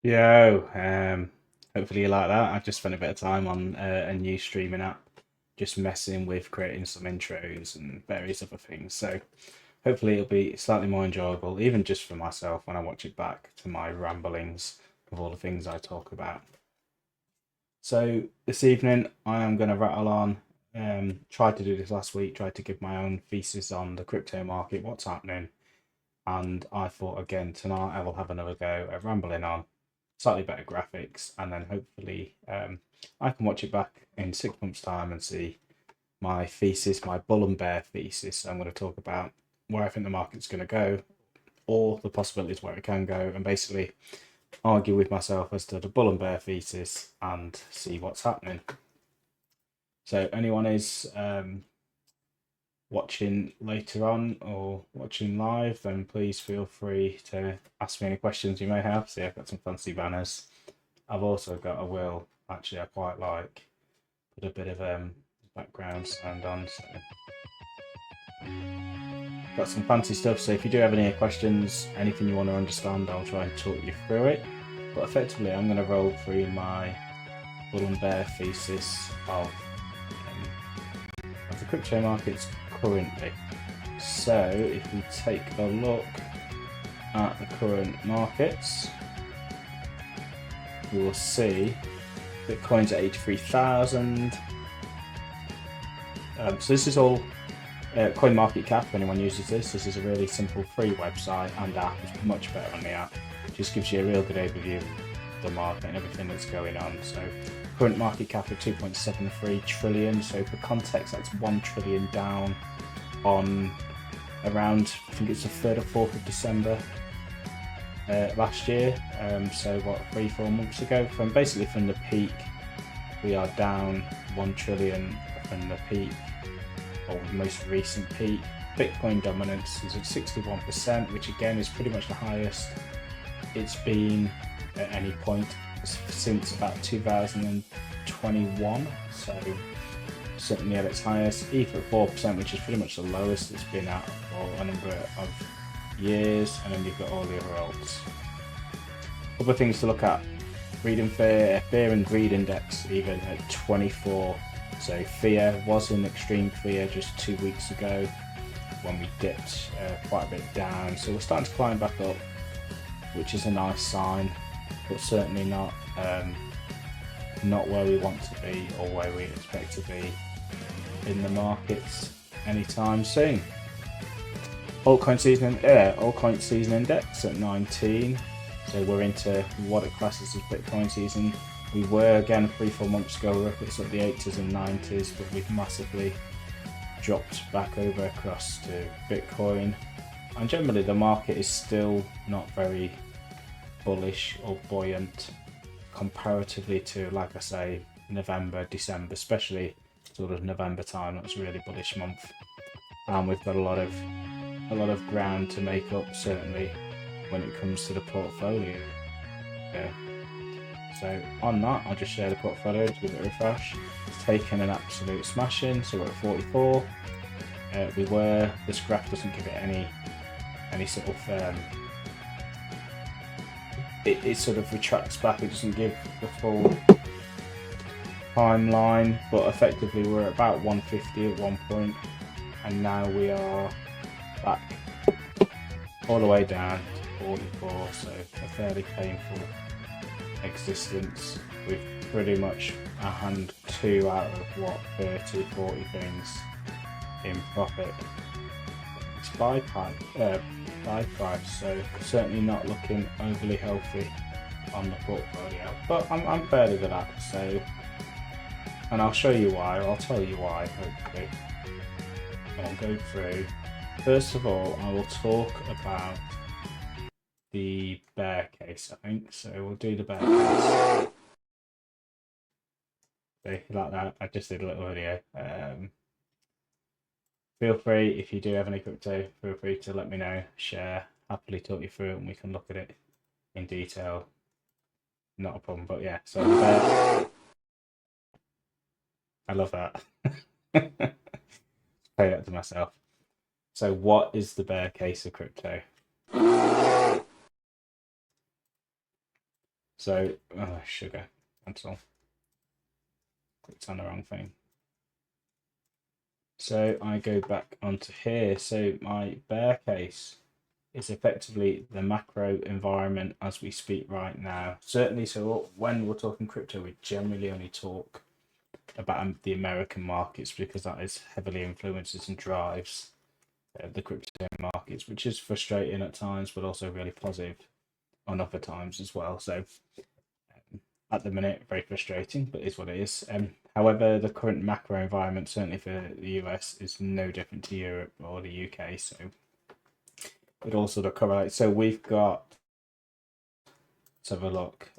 Yo, hopefully you like that. I've just spent a bit of time on a new streaming app, just messing with creating some intros and various other things. So hopefully it'll be slightly more enjoyable, even just for myself when I watch it back to my ramblings of all the things I talk about. So this evening I am going to rattle on. Tried to do this last week. Tried to give my own thesis on the crypto market, what's happening, and I thought again tonight I will have another go at rambling on slightly better graphics, and then hopefully I can watch it back in 6 months' time and see my thesis, my bull and bear thesis. I'm going to talk about where I think the market's going to go, or the possibilities where it can go, and basically argue with myself as to the bull and bear thesis and see what's happening. So, anyone is watching later on or watching live, then please feel free to ask me any questions you may have. See, I've got some fancy banners. I've also got a wheel, actually, I quite like. Put a bit of background sound on. So. Got some fancy stuff, so if you do have any questions, anything you want to understand, I'll try and talk you through it. But effectively, I'm going to roll through my bull and bear thesis of the crypto markets currently. So if we take a look at the current markets, we will see Bitcoin's at 83,000. So this is all CoinMarketCap. If anyone uses this is a really simple free website and app. It's much better on the app. It just gives you a real good overview of the market and everything that's going on. So current market cap of 2.73 trillion. So for context, that's 1 trillion down on around, I think it's the 3rd or 4th of December last year. So what, 3-4 months ago? From the peak, we are down 1 trillion from the peak, or the most recent peak. Bitcoin dominance is at 61%, which again is pretty much the highest it's been at any point since about 2021. So certainly at its highest. Ether at 4%, which is pretty much the lowest it's been at for a number of years. And then you've got all the other alts. Other things to look at: greed and fear and greed index even at 24. So fear was in extreme fear just 2 weeks ago when we dipped quite a bit down. So we're starting to climb back up, which is a nice sign, but certainly not where we want to be or where we expect to be in the markets anytime soon. Altcoin season index at 19. So we're into what it classes as Bitcoin season. We were again 3-4 months ago, we're up at the 80s and 90s, but we've massively dropped back over across to Bitcoin. And generally the market is still not very bullish or buoyant comparatively to, like I say, November, December, especially sort of November time. That was a really bullish month, and we've got a lot of ground to make up, certainly when it comes to the portfolio. Yeah. So on that, I'll just share the portfolio to give it a refresh. It's taken an absolute smashing, so we're at 44. This graph doesn't give it any sort of it sort of retracts back. It doesn't give the full timeline, but effectively we're at about 150 at one point, and now we are back all the way down to 44. So a fairly painful existence with pretty much a hand 2 out of what, 30-40 things in profit. It's buy price, so certainly not looking overly healthy on the portfolio, but I'm fairly relaxed. So, and I'll show you why, or I'll tell you why, hopefully. I'll go through. First of all, I will talk about the bear case, I think. So we'll do the bear case. So like that, I just did a little video. Feel free, if you do have any crypto, feel free to let me know, share, happily talk you through it, and we can look at it in detail. Not a problem, but yeah, so I love that. Play that to myself. So what is the bear case of crypto? So So, sugar, that's all. Clicked on the wrong thing. So I go back onto here. So my bear case is effectively the macro environment as we speak right now. Certainly, so when we're talking crypto, we generally only talk about the American markets because that is heavily influences and drives the crypto markets, which is frustrating at times, but also really positive on other times as well. So at the minute, very frustrating, but is what it is. However, the current macro environment, certainly for the US, is no different to Europe or the UK. So it all sort of correlates. So we've got, let's have a look.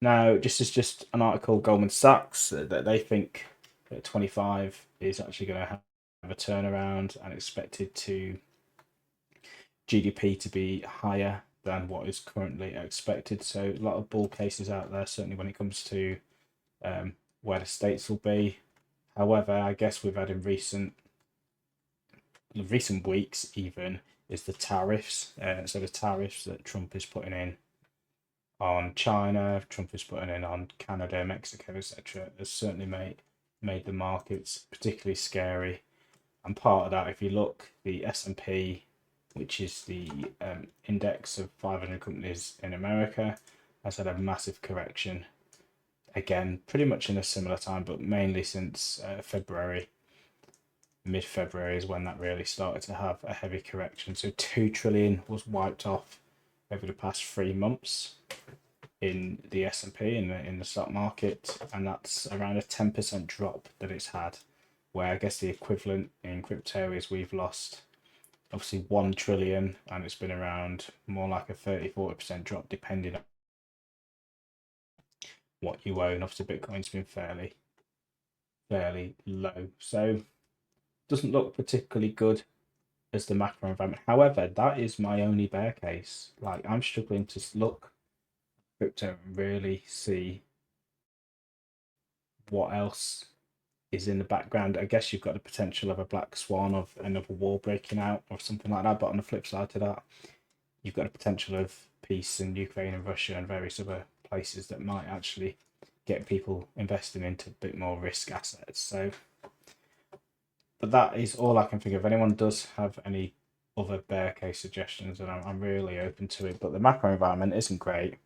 Now, just an article, Goldman Sachs, that they think that 25 is actually going to have a turnaround and expected to GDP to be higher than what is currently expected. So a lot of bull cases out there, certainly when it comes to where the states will be. However, I guess we've had in recent weeks even is the tariffs. So the tariffs that Trump is putting in on China, Trump is putting in on Canada, Mexico, etc., has certainly made the markets particularly scary. And part of that, if you look, the S&P, which is the index of 500 companies in America, has had a massive correction. Again, pretty much in a similar time, but mainly since February. Mid-February is when that really started to have a heavy correction. So 2 trillion was wiped off over the past 3 months in the S&P, in the stock market, and that's around a 10% drop that it's had, where I guess the equivalent in crypto is we've lost obviously 1 trillion, and it's been around more like a 30-40% drop depending on what you own. Obviously Bitcoin's been fairly low, so doesn't look particularly good as the macro environment. However, that is my only bear case. Like, I'm struggling to look crypto and really see what else is in the background. I guess you've got the potential of a black swan of another war breaking out or something like that, but on the flip side to that, you've got the potential of peace in Ukraine and Russia and various other places that might actually get people investing into a bit more risk assets. So, but that is all I can think of. If anyone does have any other bear case suggestions, and I'm really open to it, but the macro environment isn't great.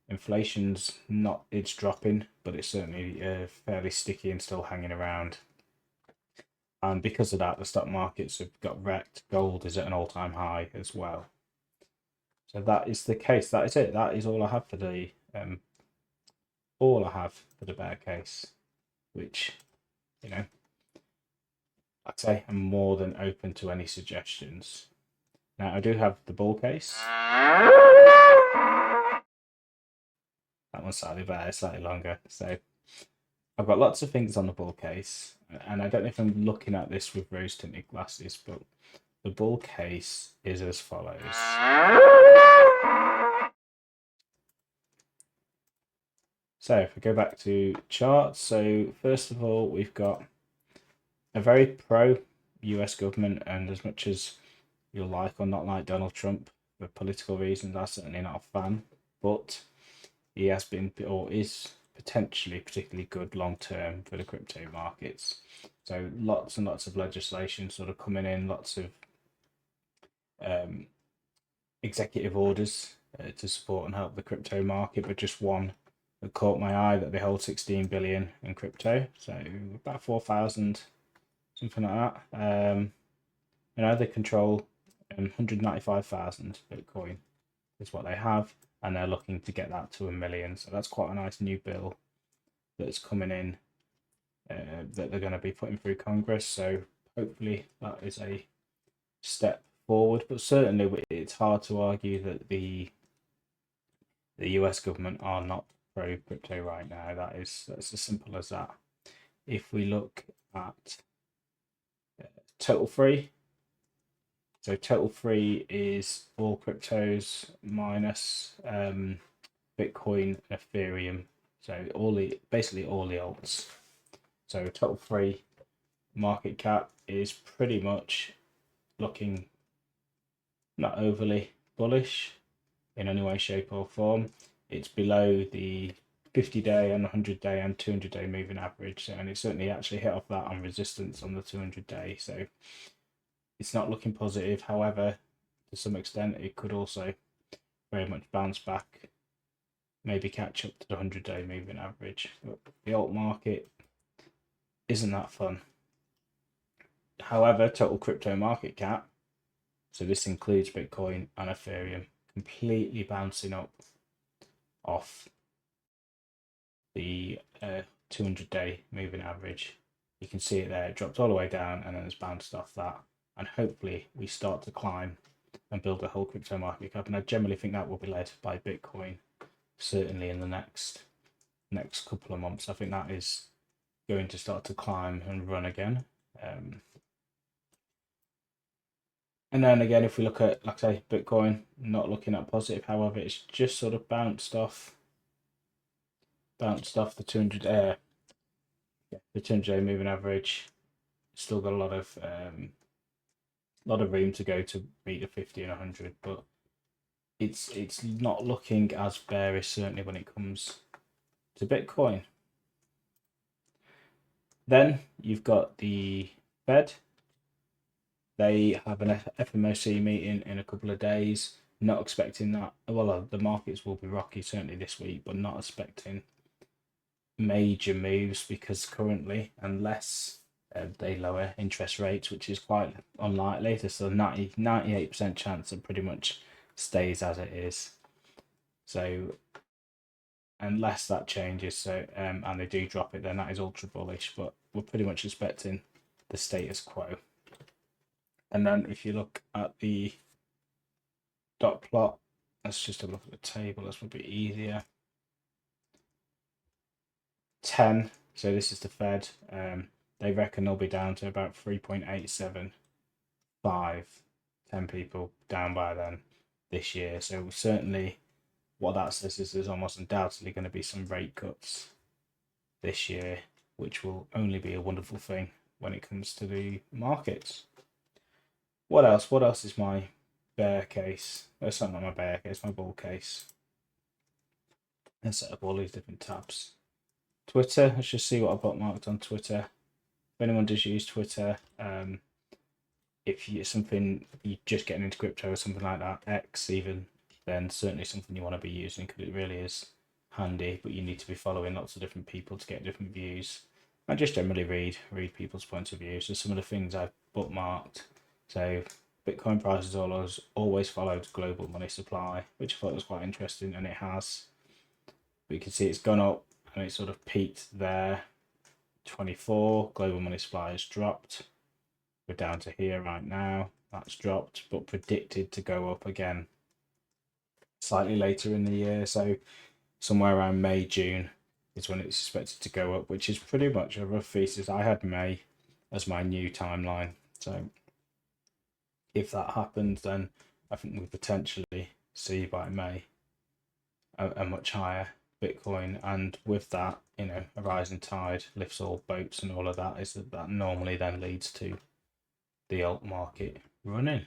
Inflation's not, it's dropping, but it's certainly fairly sticky and still hanging around. And because of that, the stock markets have got wrecked. Gold is at an all-time high as well. So that is the case. That is it. That is all I have for the bear case, which, you know, I'd say I'm more than open to any suggestions. Now, I do have the bull case. That one's slightly better, slightly longer. So I've got lots of things on the bull case, and I don't know if I'm looking at this with rose tinted glasses, but the bull case is as follows. So if we go back to charts, so first of all, we've got a very pro US government, and as much as you'll like or not like Donald Trump for political reasons, I'm certainly not a fan, but he has been or is potentially particularly good long term for the crypto markets. So lots and lots of legislation sort of coming in, lots of executive orders to support and help the crypto market, but just one that caught my eye, that they hold 16 billion in crypto, so about 4,000, something like that. They control 195,000 Bitcoin is what they have, and they're looking to get that to 1 million. So that's quite a nice new bill that's coming in that they're going to be putting through Congress. So hopefully that is a step forward. But certainly it's hard to argue that the US government are not pro crypto right now. That's as simple as that. If we look at total free, so total free is all cryptos minus Bitcoin and Ethereum. So basically all the alts. So total free market cap is pretty much looking not overly bullish in any way, shape or form. it's below the 50-day and 100-day and 200-day moving average, and it certainly actually hit off that on resistance on the 200-day. So it's not looking positive. However, to some extent, it could also very much bounce back, maybe catch up to the 100-day moving average. But the alt market isn't that fun. However, total crypto market cap, so this includes Bitcoin and Ethereum, completely bouncing up off the 200-day moving average. You can see it there, it dropped all the way down and then it's bounced off that. And hopefully we start to climb and build a whole crypto market cap. And I generally think that will be led by Bitcoin, certainly in the next couple of months. I think that is going to start to climb and run again. And then again, if we look at, like I say, Bitcoin, not looking at positive. However, it's just sort of bounced off the 200 the 200-day moving average. Still got a lot of room to go to meet the 50 and 100, but it's not looking as bearish, certainly when it comes to Bitcoin. Then you've got the Fed. They have an FOMC meeting in a couple of days. Not expecting that. Well, the markets will be rocky certainly this week, but not expecting major moves, because currently, unless they lower interest rates, which is quite unlikely, there's a 98% chance it pretty much stays as it is. So unless that changes, and they do drop it, then that is ultra bullish, but we're pretty much expecting the status quo. And then if you look at the dot plot, let's just have a look at the table, that's a bit easier. 10, so this is the Fed. They reckon they'll be down to about 3.875. 10 people down by then this year. So certainly what that says is there's almost undoubtedly going to be some rate cuts this year, which will only be a wonderful thing when it comes to the markets. What else? What else is my bear case? It's not my bear case, my bull case. Let's set up all these different tabs. Twitter, let's just see what I've got marked on Twitter. If anyone does use Twitter, if it's something you're just getting into crypto or something like that, X even, then certainly something you want to be using, because it really is handy, but you need to be following lots of different people to get different views. And just generally read people's points of view. So some of the things I've bookmarked. So Bitcoin prices always followed global money supply, which I thought was quite interesting, and it has. But you can see it's gone up and it sort of peaked there. 24, global money supply has dropped. We're down to here right now. That's dropped, but predicted to go up again slightly later in the year. So somewhere around May, June is when it's expected to go up, which is pretty much a rough thesis. I had May as my new timeline. So if that happens, then I think we potentially see by May a much higher Bitcoin, and with that, a rising tide lifts all boats, and all of that is that normally then leads to the alt market running.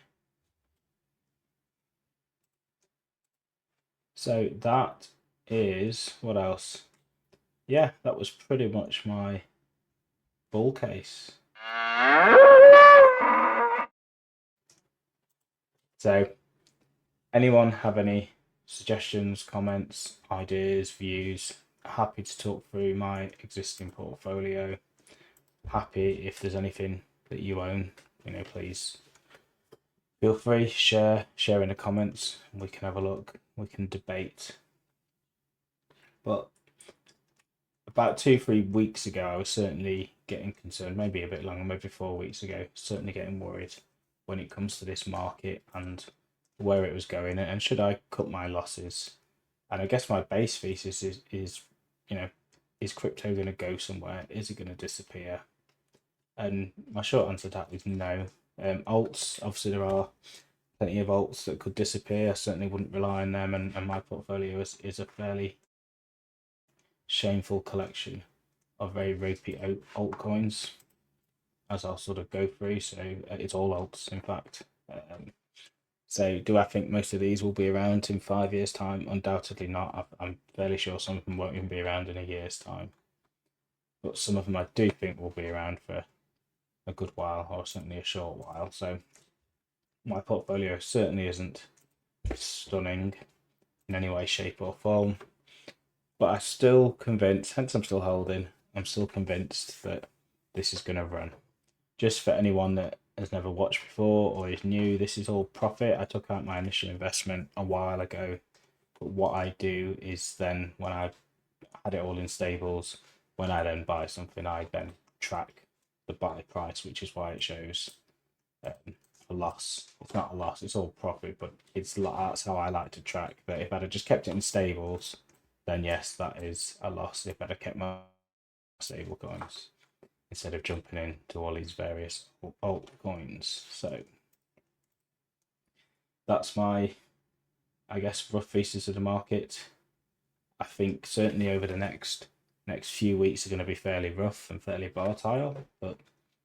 So that is, what else? Yeah, that was pretty much my bull case. So anyone have any suggestions, comments, ideas, views? Happy to talk through my existing portfolio. Happy if there's anything that you own, please feel free, share in the comments. We can have a look, we can debate. But about 2-3 weeks ago, I was certainly getting concerned, maybe a bit longer, maybe 4 weeks ago, certainly getting worried when it comes to this market and where it was going, and should I cut my losses. And I guess my base thesis is is crypto going to go somewhere? Is it going to disappear? And my short answer to that is no. Alts, obviously there are plenty of alts that could disappear. I certainly wouldn't rely on them, and my portfolio is a fairly shameful collection of very ropey altcoins, as I'll sort of go through. So it's all alts, in fact. So do I think most of these will be around in 5 years' time? Undoubtedly not. I'm fairly sure some of them won't even be around in a year's time. But some of them I do think will be around for a good while, or certainly a short while. So my portfolio certainly isn't stunning in any way, shape, or form. But I'm still convinced, hence I'm still holding, I'm still convinced that this is going to run. Just for anyone that has never watched before or is new, this is all profit. I took out my initial investment a while ago. But what I do is then, when I've had it all in stables, when I then buy something, I then track the buy price, which is why it shows a loss. It's not a loss, it's all profit, but that's how I like to track. That if I'd have just kept it in stables, then yes, that is a loss. If I'd have kept my stable coins instead of jumping into all these various altcoins. So that's my, I guess, rough thesis of the market. I think certainly over the next few weeks are going to be fairly rough and fairly volatile, but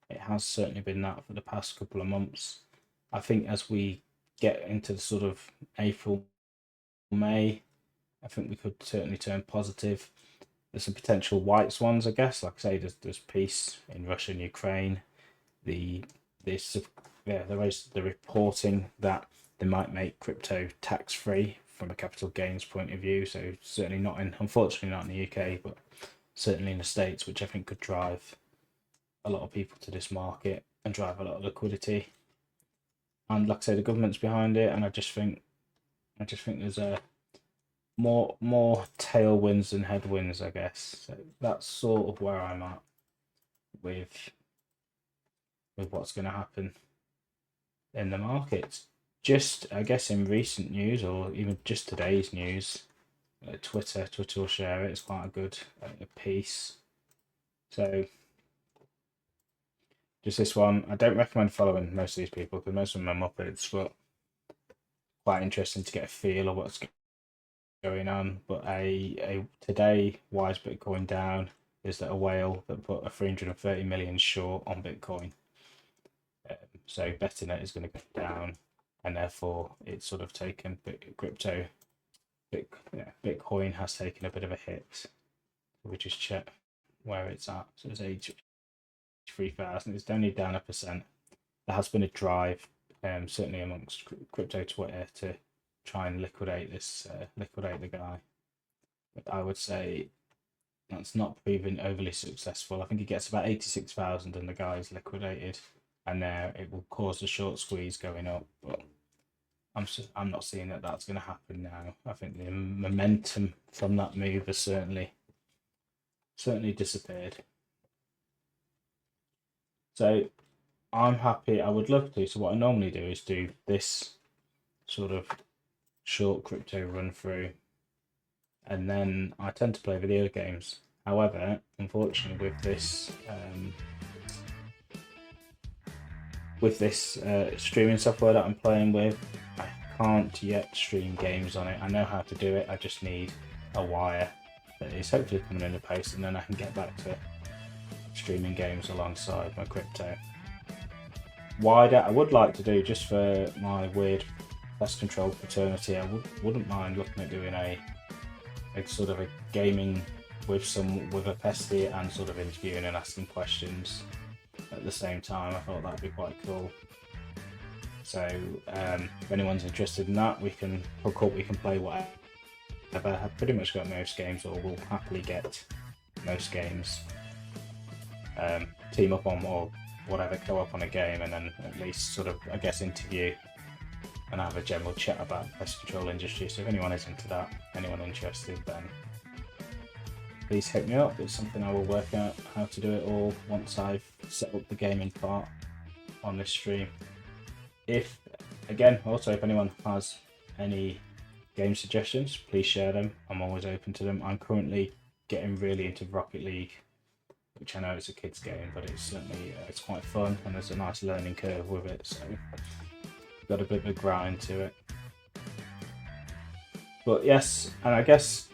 it has certainly been that for the past couple of months. I think as we get into the sort of April, May, I think we could certainly turn positive. There's some potential white swans, I guess. Like I say, there's peace in Russia and Ukraine. The reporting that they might make crypto tax free from a capital gains point of view. So certainly not unfortunately not in the UK, but certainly in the States, which I think could drive a lot of people to this market and drive a lot of liquidity. And like I say, the government's behind it, and I just think there's a more tailwinds than headwinds, I guess. So that's sort of where I'm at with what's going to happen in the markets. Just, I guess, in recent news, or even just today's news, Twitter will share it. It's quite a good piece. So just this one. I don't recommend following most of these people because most of them are Muppets, but quite interesting to get a feel of what's going on. But today, why is Bitcoin down? Is that a whale that put a 330 million short on Bitcoin? So betting it is going to go down, and therefore it's sort of taken Bitcoin has taken a bit of a hit. We just check where it's at. So it's 83,000. It's only down 1%. There has been a drive, certainly amongst crypto Twitter, to try and liquidate the guy. But I would say that's not proven overly successful. I think he gets about 86,000 and the guy's liquidated, and now it will cause a short squeeze going up. But I'm not seeing that that's going to happen now. I think the momentum from that move has certainly disappeared. So I'm happy. I would love to. So what I normally do is do this sort of short crypto run through, and then I tend to play video games. However, unfortunately, with this streaming software that I'm playing with, I can't yet stream games on it. I know how to do it. I just need a wire that is hopefully coming in the post, and then I can get back to streaming games alongside my crypto. I would like to do, just for my weird pest control fraternity, I wouldn't mind looking at doing a sort of a gaming with a pesty and sort of interviewing and asking questions at the same time. I thought that'd be quite cool. So if anyone's interested in that, we can hook up, we can play whatever. I've pretty much got most games, or will happily get most games. Team up on, or whatever, co-op on a game, and then at least sort of, I guess, interview and have a general chat about the pest control industry. So if anyone is into that, anyone interested, then please hit me up. It's something I will work out how to do it all once I've set up the gaming part on this stream. If anyone has any game suggestions, please share them. I'm always open to them. I'm currently getting really into Rocket League, which I know it's a kid's game, but it's certainly it's quite fun, and there's a nice learning curve with it, so got a bit of a grind to it. But yes, and I guess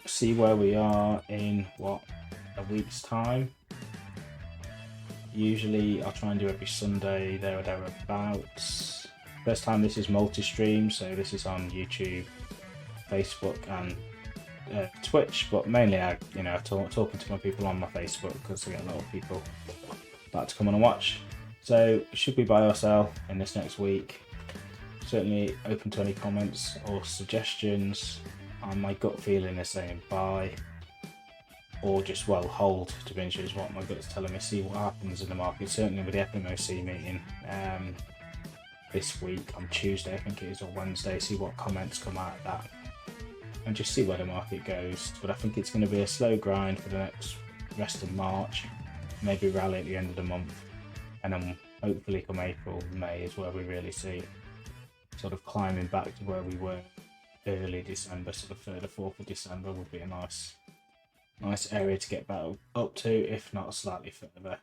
see where we are in a week's time. Usually I'll try and do every Sunday there or thereabouts. First time this is multi-stream, so this is on YouTube, Facebook, and Twitch. But mainly, talking to my people on my Facebook because I get a lot of people like to come on and watch. So should we buy or sell in this next week? Certainly open to any comments or suggestions. My gut feeling is saying buy, or just hold, to be honest, is what my gut's telling me. See what happens in the market. Certainly with the FMOC meeting this week on Tuesday, I think it is, or Wednesday. See what comments come out of that, and just see where the market goes. But I think it's going to be a slow grind for the next rest of March, maybe rally at the end of the month, and then hopefully come April, May is where we really see sort of climbing back to where we were early December. So the 3rd or 4th of December would be a nice area to get back up to, if not slightly further.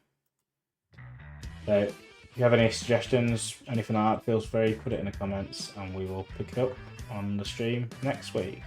So if you have any suggestions, anything like that, feel free, put it in the comments and we will pick it up on the stream next week.